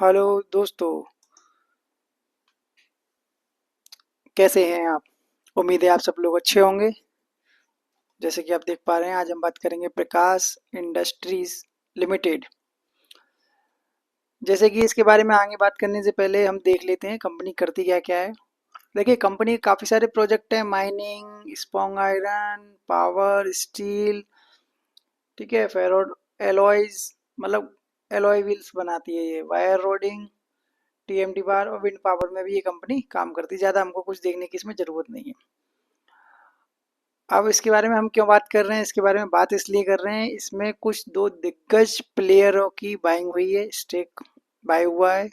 Hello दोस्तों। कैसे हैं आप? उम्मीद है आप सब लोग अच्छे होंगे। जैसे कि आप देख पा रहे हैं, आज हम बात करेंगे प्रकाश इंडस्ट्रीज लिमिटेड। जैसे कि इसके बारे में आगे बात करने से पहले हम देख लेते हैं कंपनी करती क्या क्या है। देखिए, कंपनी के काफ़ी सारे प्रोजेक्ट हैं। माइनिंग, स्पॉन्ग आयरन, पावर, स्टील, ठीक है, फेरो एलॉयज, मतलब एलॉय व्हील्स बनाती है ये, वायर रोडिंग, टीएमटी बार और विंड पावर में भी ये कंपनी काम करती है। ज़्यादा हमको कुछ देखने की इसमें ज़रूरत नहीं है। अब इसके बारे में हम क्यों बात कर रहे हैं? इसके बारे में बात इसलिए कर रहे हैं, इसमें कुछ दो दिग्गज प्लेयरों की बाइंग हुई है, स्टेक बाय हुआ है।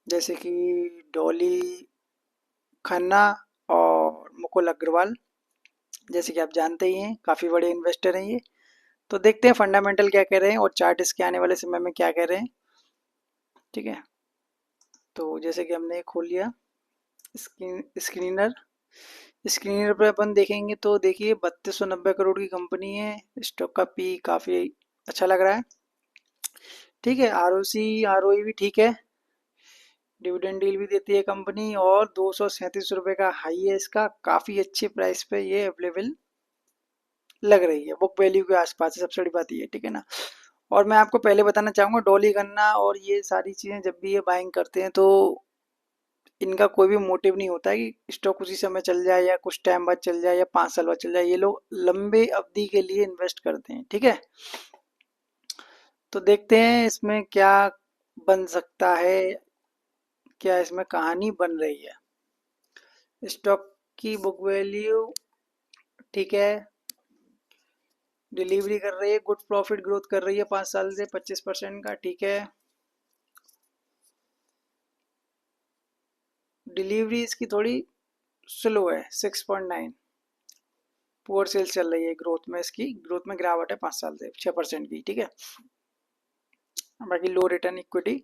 जैसे कि डॉली खन्ना और मुकुल अग्रवाल। जैसे कि आप जानते ही हैं, काफ़ी बड़े इन्वेस्टर हैं ये। तो देखते हैं फंडामेंटल क्या कह रहे हैं और चार्ट इसके आने वाले समय में क्या कह रहे हैं। ठीक है, तो जैसे कि हमने खोल लिया स्क्रीनर। स्क्रीनर पर अपन देखेंगे तो देखिए 3290 करोड़ की कंपनी है। स्टॉक का पी काफ़ी अच्छा लग रहा है। ठीक है, आरओसी आरओई भी ठीक है। डिविडेंड डील भी देती है कंपनी और 237 रुपये का हाई है इसका। काफ़ी अच्छे प्राइस पे ये अवेलेबल लग रही है, बुक वैल्यू के आसपास है। सबसे बड़ी बात ये, ठीक है ना। और मैं आपको पहले बताना चाहूँगा, डॉली गन्ना और ये सारी चीज़ें जब भी ये बाइंग करते हैं तो इनका कोई भी मोटिव नहीं होता है कि स्टॉक उसी समय चल जाए या कुछ टाइम बाद चल जाए या 5 साल बाद चल जाए। ये लोग लंबे अवधि के लिए इन्वेस्ट करते हैं। ठीक है, तो देखते हैं इसमें क्या बन सकता है, क्या इसमें कहानी बन रही है। स्टॉक की बुक वैल्यू ठीक है, डिलीवरी कर रही है, गुड प्रॉफिट ग्रोथ कर रही है 5 साल से 25% का। ठीक है, डिलीवरी इसकी थोड़ी स्लो है, 6.9। पुअर सेल्स चल रही है। ग्रोथ में इसकी ग्रोथ में गिरावट है 5 साल से 6% की। ठीक है, बाकी लो रिटर्न इक्विटी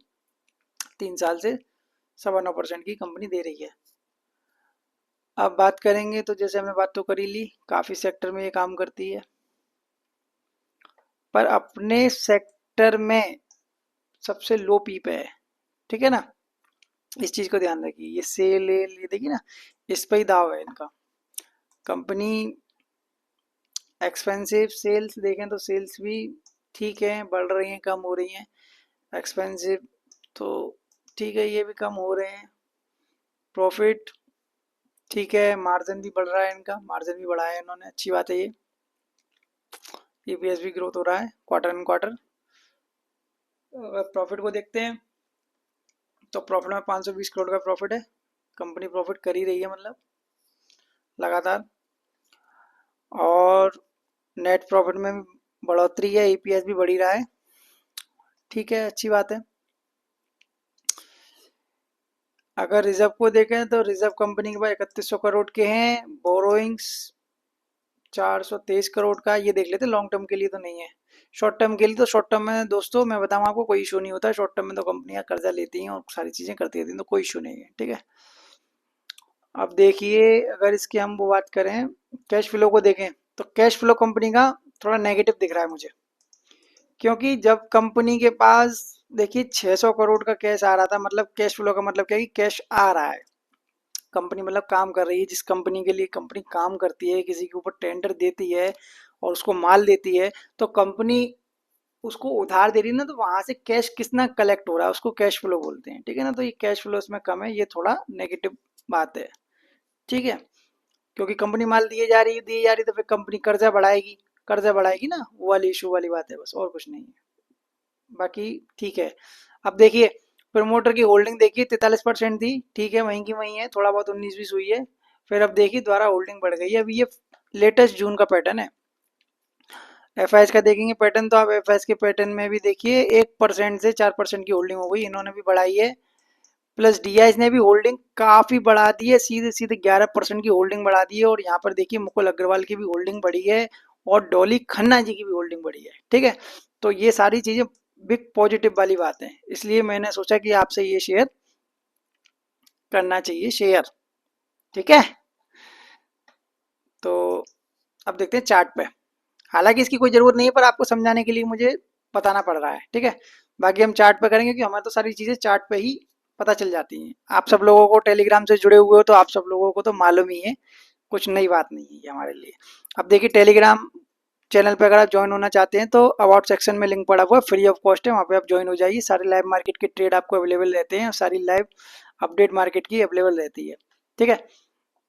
3 साल से 9.25% की कंपनी दे रही है। अब बात करेंगे तो जैसे हमने बात तो कर ही ली, काफ़ी सेक्टर में ये काम करती है, पर अपने सेक्टर में सबसे लो पी पे है। ठीक है ना, इस चीज़ को ध्यान रखिए। ये सेल ये देखिए ना, इस पे ही दाव है इनका। कंपनी एक्सपेंसिव सेल्स देखें तो सेल्स भी ठीक है, बढ़ रही हैं, कम हो रही हैं। एक्सपेंसिव तो ठीक है, ये भी कम हो रहे हैं। प्रॉफिट ठीक है, मार्जिन भी बढ़ रहा है इनका, मार्जिन भी बढ़ाया है इन्होंने, अच्छी बात है ये। ईपीएस भी ग्रोथ हो रहा है क्वार्टर एंड क्वार्टर। प्रॉफिट को देखते हैं तो प्रॉफिट में 520 करोड़ का प्रॉफिट है। कंपनी प्रॉफिट कर ही रही है, मतलब लगातार। और नेट प्रॉफिट में बढ़ोतरी है, ईपीएस भी बढ़ ही रहा है। ठीक है, अच्छी बात है। अगर रिजर्व को देखें तो रिजर्व कंपनी के पास 3100 करोड़ के हैं। बोरोइंग्स 423 करोड़ का, ये देख लेते, लॉन्ग टर्म के लिए तो नहीं है। शॉर्ट टर्म के लिए तो, शॉर्ट टर्म में दोस्तों मैं बताऊं आपको, कोई इशू नहीं होता। शॉर्ट टर्म में तो कंपनियां कर्जा लेती हैं और सारी चीजें करती रहती हैं, तो कोई इशू नहीं है। ठीक है, अब देखिए, अगर इसकी हम वो बात करें, कैश फ्लो को देखें तो कैश फ्लो कंपनी का थोड़ा नेगेटिव दिख रहा है मुझे। क्योंकि जब कंपनी के पास देखिए 600 करोड़ का कैश आ रहा था, मतलब कैश फ्लो का मतलब क्या है कि कैश आ रहा है। कंपनी मतलब काम कर रही है। जिस कंपनी के लिए कंपनी काम करती है, किसी के ऊपर टेंडर देती है और उसको माल देती है, तो कंपनी उसको उधार दे रही है ना, तो वहां से कैश कितना कलेक्ट हो रहा है उसको कैश फ्लो बोलते हैं। ठीक है ना, तो ये कैश फ्लो इसमें कम है, ये थोड़ा नेगेटिव बात है। ठीक है, क्योंकि कंपनी माल दिए जा रही तो फिर कंपनी कर्जा बढ़ाएगी। कर्जा बढ़ाएगी ना, वो वाली इशू वाली बात है, बस और कुछ नहीं है। बाकी ठीक है। अब देखिए, प्रमोटर की होल्डिंग देखिए 43% थी, ठीक है, वहीं की वहीं है, थोड़ा बहुत 19-20 हुई है। फिर अब देखिए दोबारा होल्डिंग बढ़ गई है। अभी ये लेटेस्ट जून का पैटर्न है। एफ का देखेंगे पैटर्न, तो आप एफ के पैटर्न में भी देखिए 1% से 4% की होल्डिंग हो गई, इन्होंने भी बढ़ाई है। प्लस डीआईज ने भी होल्डिंग काफी बढ़ा दी है, सीधे सीधे 11% की होल्डिंग बढ़ा दी है। और यहाँ पर देखिए मुकुल अग्रवाल की भी होल्डिंग बढ़ी है और डॉली खन्ना जी की भी होल्डिंग बढ़ी है। ठीक है, तो ये सारी चीजें बिग पॉजिटिव वाली बात है, इसलिए मैंने सोचा कि आपसे ये शेयर करना चाहिए शेयर। ठीक है, तो अब देखते हैं चार्ट पे। हालांकि इसकी कोई जरूरत नहीं है, पर आपको समझाने के लिए मुझे बताना पड़ रहा है। ठीक है, बाकी हम चार्ट पे करेंगे, क्योंकि हमें तो सारी चीज़ें चार्ट पे ही पता चल जाती हैं। आप सब लोगों को टेलीग्राम से जुड़े हुए हो तो आप सब लोगों को तो मालूम ही है, कुछ नई बात नहीं है ये हमारे लिए। अब देखिए टेलीग्राम चैनल पे अगर आप ज्वाइन होना चाहते हैं तो अबाउट सेक्शन में लिंक पड़ा हुआ है, फ्री ऑफ कॉस्ट है, वहाँ पे आप ज्वाइन हो जाइए। सारे लाइव मार्केट के ट्रेड आपको अवेलेबल रहते हैं, सारी लाइव अपडेट मार्केट की अवेलेबल रहती है, ठीक है।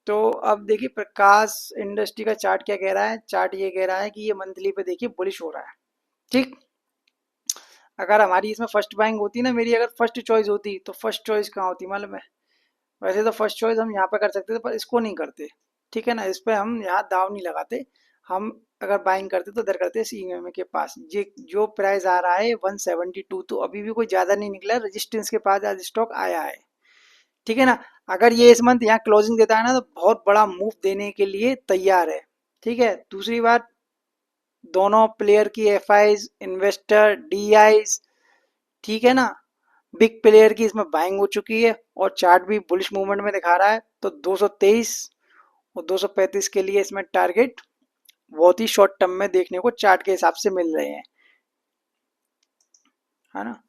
तो अब देखिए प्रकाश इंडस्ट्री का चार्ट क्या कह रहा है। चार्ट ये कह रहा है कि ये मंथली पे देखिए बुलिश हो रहा है, ठीक। अगर हमारी इसमें फर्स्ट बाइंग होती ना, मेरी अगर फर्स्ट चॉइस होती, तो फर्स्ट चॉइस कहाँ होती मालूम है? वैसे तो फर्स्ट चॉइस हम यहाँ पे कर सकते थे, पर इसको नहीं करते, ठीक है ना। इस पे हम यहाँ दाव नहीं लगाते। हम अगर बाइंग करते तो इधर करते सीएमए के पास। ये जो प्राइस आ रहा है 172, तो अभी भी कोई ज्यादा नहीं निकला, रेजिस्टेंस के पास आज स्टॉक आया है, ठीक है ना। अगर ये इस मंथ यहाँ क्लोजिंग देता है ना, तो बहुत बड़ा मूव देने के लिए तैयार है, ठीक है। दूसरी बात, दोनों प्लेयर की एफआईज, इन्वेस्टर, डीआईज, ठीक है ना, बिग प्लेयर की इसमें बाइंग हो चुकी है और चार्ट भी बुलिश मूवमेंट में दिखा रहा है। तो 223 और 235 के लिए इसमें टारगेट बहुत ही शॉर्ट टर्म में देखने को चार्ट के हिसाब से मिल रहे हैं, है ना।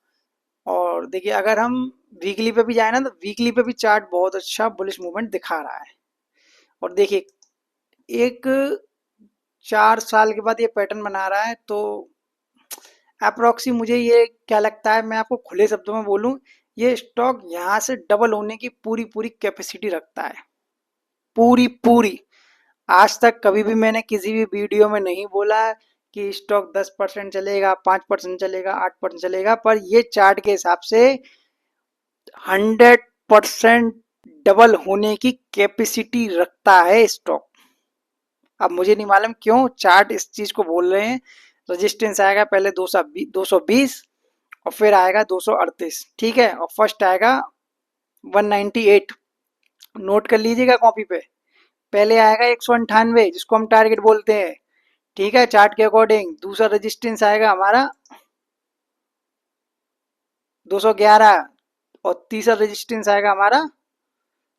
और देखिए अगर हम वीकली पे भी जाए ना, तो वीकली पे भी चार्ट बहुत अच्छा बुलिश मूवमेंट दिखा रहा है। और देखिए एक 4 साल के बाद ये पैटर्न बना रहा है, तो अप्रोक्सी मुझे ये क्या लगता है, मैं आपको खुले शब्दों में बोलूं, ये स्टॉक यहाँ से डबल होने की पूरी पूरी कैपेसिटी रखता है, पूरी पूरी। आज तक कभी भी मैंने किसी भी वीडियो में नहीं बोला कि स्टॉक 10% चलेगा, 5% चलेगा, 8% चलेगा, पर ये चार्ट के हिसाब से 100% डबल होने की कैपेसिटी रखता है स्टॉक। अब मुझे नहीं मालूम क्यों चार्ट इस चीज को बोल रहे हैं। रेजिस्टेंस आएगा पहले 220 और फिर आएगा 238, ठीक है, और फर्स्ट आएगा 198। नोट कर लीजिएगा कॉपी पे। पहले आएगा 198 जिसको हम टारगेट बोलते हैं, ठीक है, चार्ट के अकॉर्डिंग। दूसरा रेजिस्टेंस आएगा हमारा 211 और तीसरा रेजिस्टेंस आएगा हमारा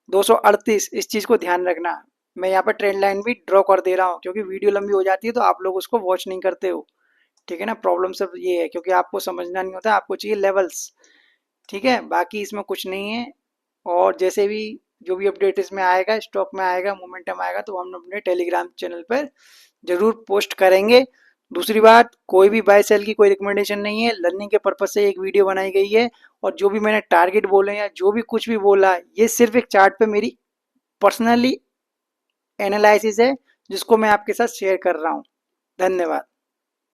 238। इस चीज को ध्यान रखना। मैं यहाँ पर ट्रेंड लाइन भी ड्रॉ कर दे रहा हूँ, क्योंकि वीडियो लंबी हो जाती है तो आप लोग उसको वॉच नहीं करते हो, ठीक है ना। प्रॉब्लम सब ये है, क्योंकि आपको समझना नहीं होता, आपको चाहिए लेवल्स, ठीक है। बाकी इसमें कुछ नहीं है। और जैसे भी जो भी अपडेट इसमें आएगा, स्टॉक में आएगा, मोमेंटम आएगा, तो हम अपने टेलीग्राम चैनल पर जरूर पोस्ट करेंगे। दूसरी बात, कोई भी बाय सेल की कोई रिकमेंडेशन नहीं है, लर्निंग के पर्पज से एक वीडियो बनाई गई है। और जो भी मैंने टारगेट बोले या जो भी कुछ भी बोला, ये सिर्फ एक चार्ट पे मेरी पर्सनली एनालिसिस है, जिसको मैं आपके साथ शेयर कर रहा हूँ। धन्यवाद।